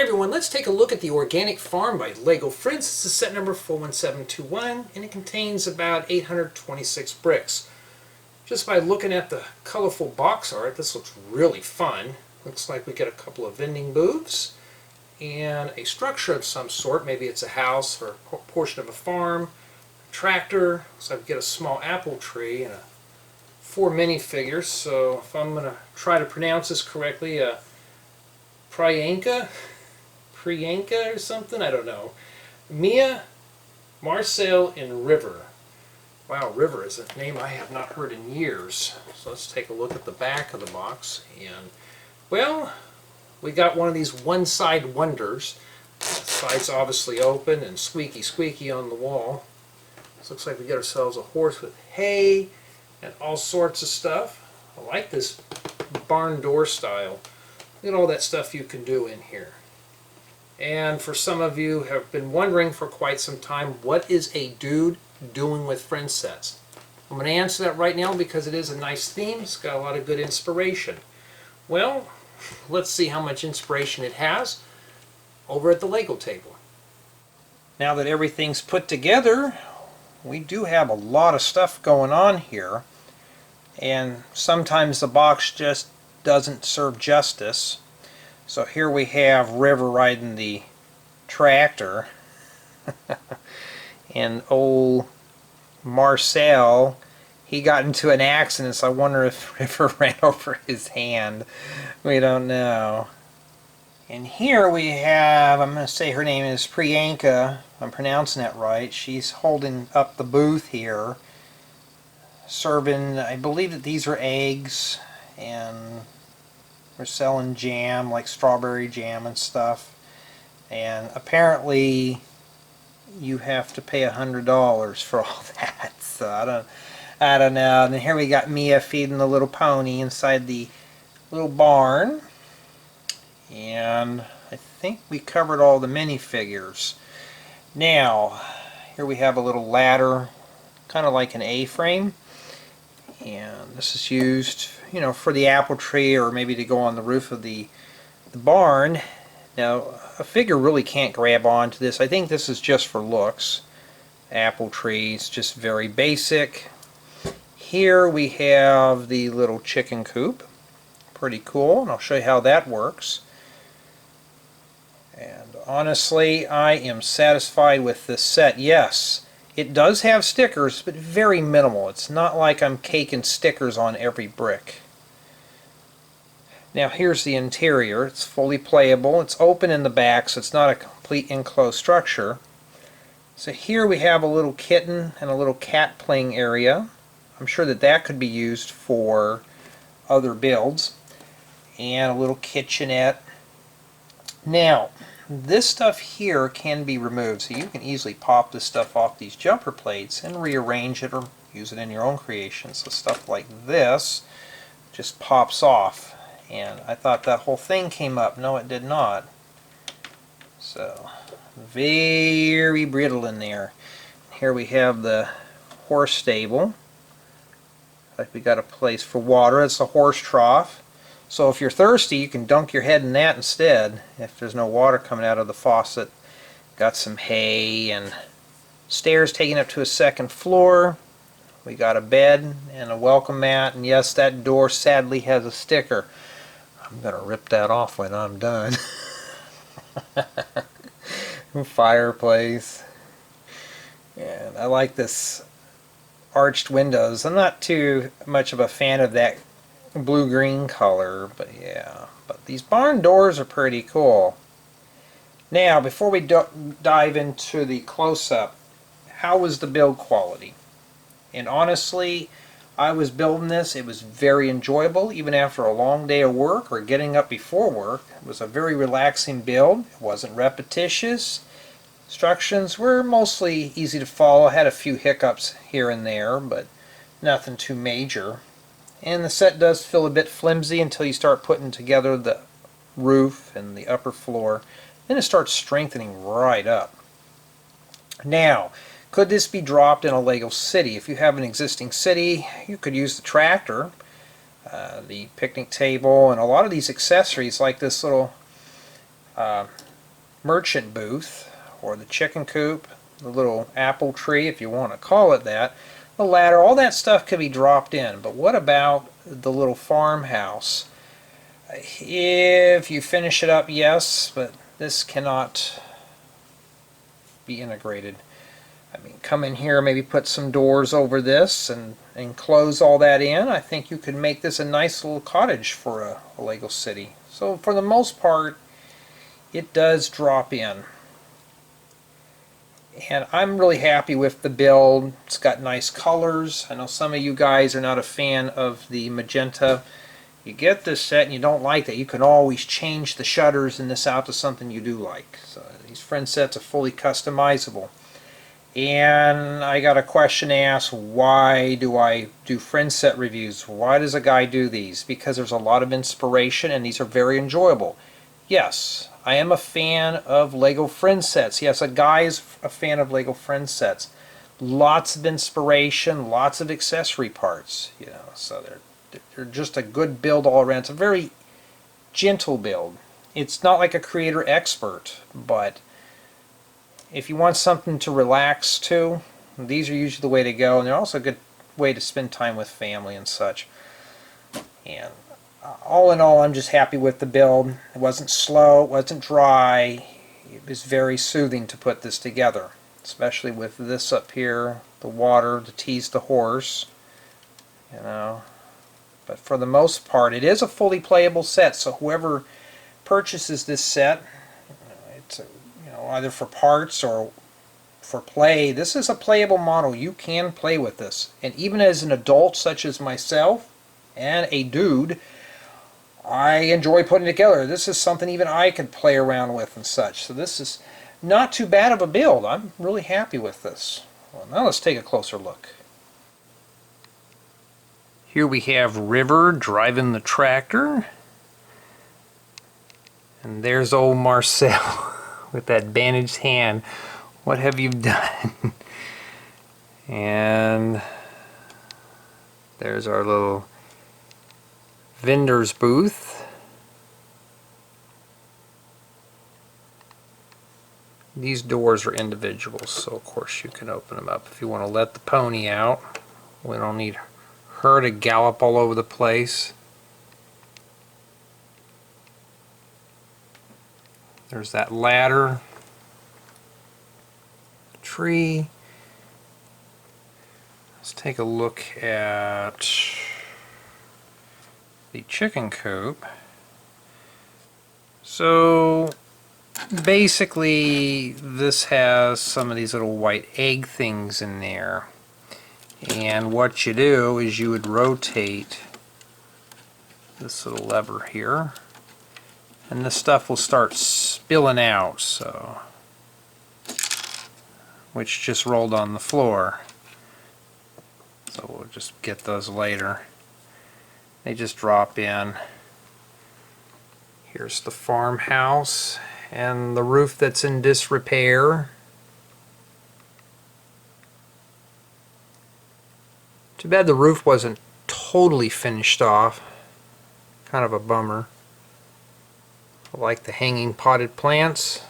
Hey everyone, let's take a look at the Organic Farm by Lego Friends. This is set number 41721 and it contains about 826 bricks. Just by looking at the colorful box art, this looks really fun. Looks like we get a couple of vending booths and a structure of some sort. Maybe it's a house or a portion of a farm, a tractor. Looks like we get a small apple tree and 4 minifigures. So if I'm going to try to pronounce this correctly, Priyanka or something, I don't know. Mia, Marcel, and River. Wow, River is a name I have not heard in years. So let's take a look at the back of the box. And, well, we got one of these one-side wonders. The side's obviously open and squeaky squeaky on the wall. This looks like we get ourselves a horse with hay and all sorts of stuff. I like this barn door style. Look at all that stuff you can do in here. And for some of you who have been wondering for quite some time, what is a dude doing with friend sets? I'm going to answer that right now because it is a nice theme. It's got a lot of good inspiration. Well, let's see how much inspiration it has over at the Lego table. Now that everything's put together, we do have a lot of stuff going on here. And sometimes the box just doesn't serve justice. So here we have River riding the tractor and old Marcel, he got into an accident, so I wonder if River ran over his hand. We don't know. And here we have, I'm going to say her name is Priyanka, if I'm pronouncing that right. She's holding up the booth here, serving, I believe that these are eggs, and we're selling jam, like strawberry jam and stuff. And apparently you have to pay $100 for all that. So I don't know. And then here we got Mia feeding the little pony inside the little barn. And I think we covered all the minifigures. Now, here we have a little ladder, kind of like an A-frame. And this is used, you know, for the apple tree or maybe to go on the roof of the barn. Now, a figure really can't grab onto this. I think this is just for looks. Apple trees, just very basic. Here we have the little chicken coop. Pretty cool, and I'll show you how that works. And honestly, I am satisfied with this set. Yes, it does have stickers, but very minimal. It's not like I'm caking stickers on every brick. Now here's the interior. It's fully playable. It's open in the back, so it's not a complete enclosed structure. So here we have a little kitten and a little cat playing area. I'm sure that that could be used for other builds. And a little kitchenette. Now, this stuff here can be removed, so you can easily pop this stuff off these jumper plates and rearrange it or use it in your own creation. So stuff like this just pops off. And I thought that whole thing came up. No, it did not. So, very brittle in there. Here we have the horse stable. Like we got a place for water. It's a horse trough. So if you're thirsty, you can dunk your head in that instead if there's no water coming out of the faucet. Got some hay and stairs taking up to a second floor. We got a bed and a welcome mat, and yes, that door sadly has a sticker. I'm going to rip that off when I'm done. Fireplace. And I like this arched windows. I'm not too much of a fan of that blue-green color, but yeah. But these barn doors are pretty cool. Now, before we dive into the close-up, how was the build quality? And honestly, I was building this. It was very enjoyable, even after a long day of work or getting up before work. It was a very relaxing build. It wasn't repetitious. Instructions were mostly easy to follow. I had a few hiccups here and there, but nothing too major. And the set does feel a bit flimsy until you start putting together the roof and the upper floor. Then it starts strengthening right up. Now, could this be dropped in a Lego city? If you have an existing city, you could use the tractor, the picnic table, and a lot of these accessories like this little merchant booth, or the chicken coop, the little apple tree, if you want to call it that, the ladder, all that stuff could be dropped in. But what about the little farmhouse? If you finish it up, yes, but this cannot be integrated. I mean, come in here, maybe put some doors over this and close all that in. I think you could make this a nice little cottage for a Lego city. So for the most part, it does drop in. And I'm really happy with the build. It's got nice colors. I know some of you guys are not a fan of the magenta. You get this set and you don't like that, you can always change the shutters in this out to something you do like. So these friend sets are fully customizable. And I got a question asked, why do I do friend set reviews? Why does a guy do these? Because there's a lot of inspiration and these are very enjoyable. Yes, I am a fan of Lego friend sets. Yes, a guy is a fan of Lego friend sets. Lots of inspiration, lots of accessory parts, you know, so they're just a good build all around. It's a very gentle build. It's not like a creator expert, but if you want something to relax to, these are usually the way to go, and they're also a good way to spend time with family and such. And all in all, I'm just happy with the build. It wasn't slow, it wasn't dry. It was very soothing to put this together, especially with this up here, the water to tease the horse, you know. But for the most part, it is a fully playable set, so whoever purchases this set, it's a, you know, either for parts or for play, this is a playable model. You can play with this. And even as an adult such as myself and a dude, I enjoy putting it together. This is something even I could play around with and such. So this is not too bad of a build. I'm really happy with this. Well, now let's take a closer look. Here we have River driving the tractor. And there's old Marcel with that bandaged hand. What have you done? And there's our little vendor's booth. These doors are individual, so of course you can open them up if you want to let the pony out. We don't need her to gallop all over the place. There's that ladder, tree. Let's take a look at the chicken coop. So basically this has some of these little white egg things in there, and what you do is you would rotate this little lever here and this stuff will start spilling out, so which just rolled on the floor. So we'll just get those later. They just drop in. Here's the farmhouse and the roof that's in disrepair. Too bad the roof wasn't totally finished off. Kind of a bummer. I like the hanging potted plants.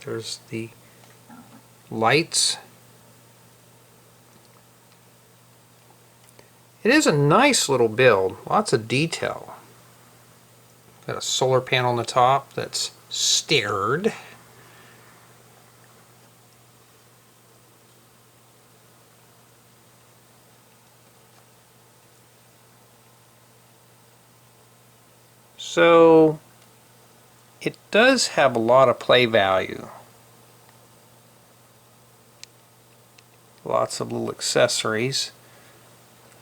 There's the lights. It is a nice little build. Lots of detail. Got a solar panel on the top that's steered. So it does have a lot of play value. Lots of little accessories.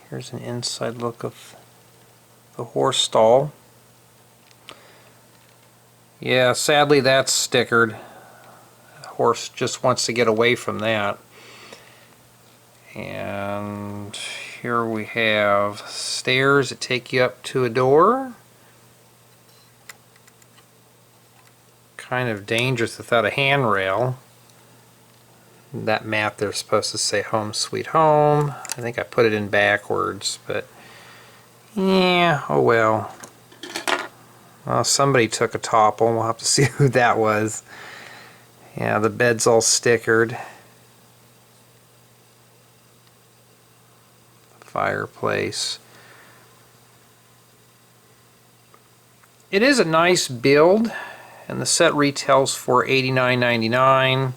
Here's an inside look of the horse stall. Yeah, sadly that's stickered. The horse just wants to get away from that. And here we have stairs that take you up to a door. Kind of dangerous without a handrail. That map there's supposed to say home sweet home. I think I put it in backwards, but yeah, oh well. Well, somebody took a topple. We'll have to see who that was. Yeah, the bed's all stickered. Fireplace. It is a nice build, and the set retails for $89.99.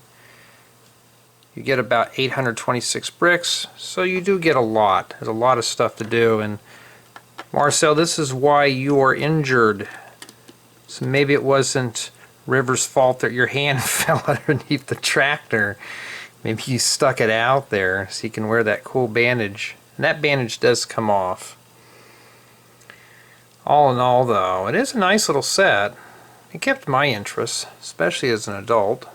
You get about 826 bricks, so you do get a lot. There's a lot of stuff to do. And Marcel, this is why you are injured. So maybe it wasn't River's fault that your hand fell underneath the tractor. Maybe you stuck it out there so you can wear that cool bandage. And that bandage does come off. All in all, though, it is a nice little set. It kept my interest, especially as an adult.